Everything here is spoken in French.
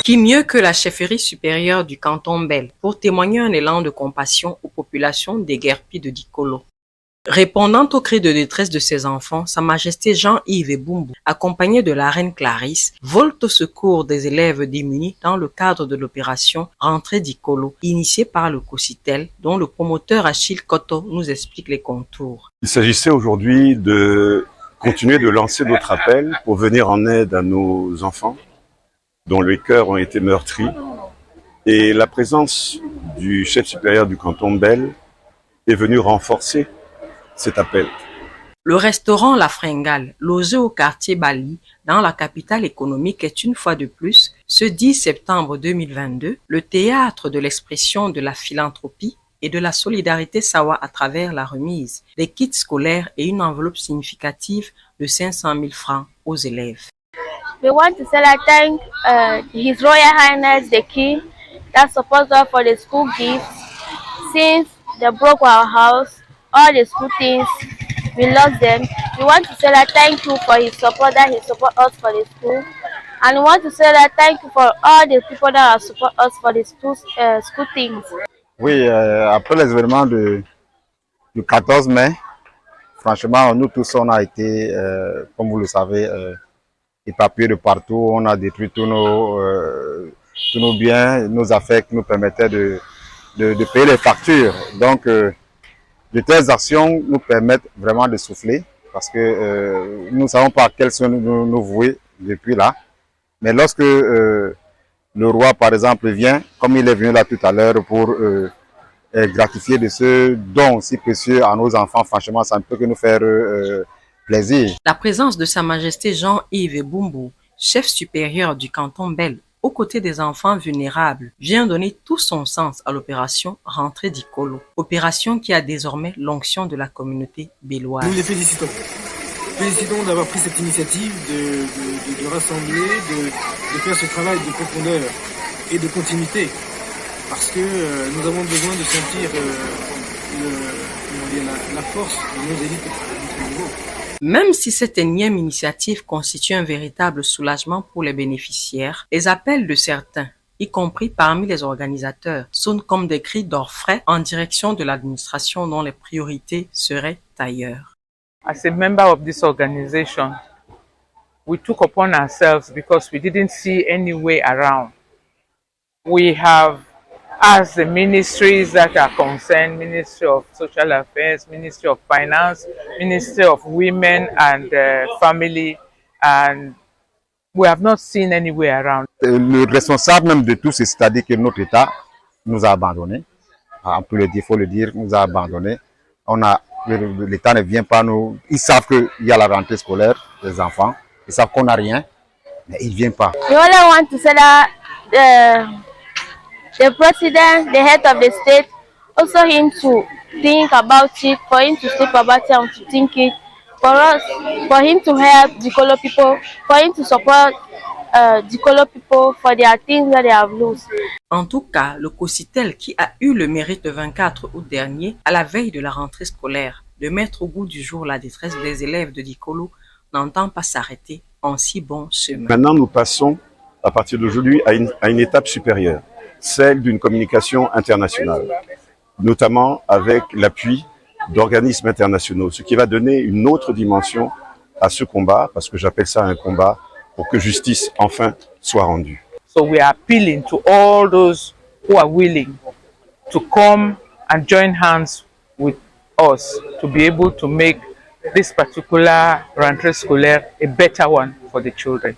Qui mieux que la chefferie supérieure du canton Bel pour témoigner un élan de compassion aux populations déguerpies de Dikolo. Répondant aux cris de détresse de ses enfants, Sa Majesté Jean-Yves Ebumbu, accompagné de la reine Clarisse, vole au secours des élèves démunis dans le cadre de l'opération Rentrée Dikolo, initiée par le COCITEL, dont le promoteur Achille Koto nous explique les contours. Il s'agissait aujourd'hui de continuer de lancer d'autres appels pour venir en aide à nos enfants dont les cœurs ont été meurtris. Et la présence du chef supérieur du canton Bel est venue renforcer cet appel. Le restaurant La Fringale, logé au quartier Bali, dans la capitale économique, est une fois de plus, ce 10 septembre 2022, le théâtre de l'expression de la philanthropie et de la solidarité Sawa à travers la remise des kits scolaires et une enveloppe significative de 500 000 francs aux élèves. We want to say that thank His Royal Highness the King that supports us for the school gifts. Since they broke our house, all the school things, we lost them. We want to say that thank you for His support, that He support us for the school. And we want to say that thank you for all the people that have support us for the school things. Oui, après les événements du 14 mai, franchement, nous tous, on a été, comme vous le savez, éparpillés de partout. On a détruit tous nos biens, nos affaires qui nous permettaient de payer les factures. Donc, de telles actions nous permettent vraiment de souffler parce que nous ne savons pas à quels sont nous vouer depuis là. Mais lorsque le roi, par exemple, vient, comme il est venu là tout à l'heure pour gratifier de ce don si précieux à nos enfants, franchement, ça ne peut que nous faire plaisir. La présence de Sa Majesté Jean-Yves Ebumbu, chef supérieur du canton Bel, aux côtés des enfants vulnérables, vient donner tout son sens à l'opération Rentrée Dikolo, opération qui a désormais l'onction de la communauté béloise. Nous les félicitons. Félicitons d'avoir pris cette initiative de rassembler, de faire ce travail de profondeur et de continuité, parce que nous avons besoin de sentir la force de nos élites à notre niveau. Même si cette énième initiative constitue un véritable soulagement pour les bénéficiaires, les appels de certains, y compris parmi les organisateurs, sonnent comme des cris d'orfraie en direction de l'administration dont les priorités seraient ailleurs. As a member of this organization, we took upon ourselves because we didn't see any way around. We have asked the ministries that are concerned, Ministry of Social Affairs, Ministry of Finance, Ministry of Women and Family, and we have not seen any way around. Le responsable même de tout, c'est-à-dire que notre État nous a abandonnés. On peut le dire, il faut le dire, nous a abandonnés. L'État ne vient pas nous. Ils savent qu'il y a la rentrée scolaire des enfants. Ils savent qu'on n'a rien, mais ils ne viennent pas. We only want to say that the president, the head of the state, also him to think about it, for him to sleep about it and to think it, for us, for him to help Dikolo people, for him to support Dikolo people for their things that they have lost. En tout cas, le COCITEL, qui a eu le mérite le 24 août dernier, à la veille de la rentrée scolaire, de mettre au goût du jour la détresse des élèves de Dikolo, n'entend pas s'arrêter en si bon chemin. Maintenant, nous passons, à partir d'aujourd'hui, à une étape supérieure, celle d'une communication internationale, notamment avec l'appui d'organismes internationaux, ce qui va donner une autre dimension à ce combat, parce que j'appelle ça un combat pour que justice enfin soit rendue. So we are appealing to all those who are willing to come and join hands with us to be able to make this particular rentrée scolaire a better one for the children.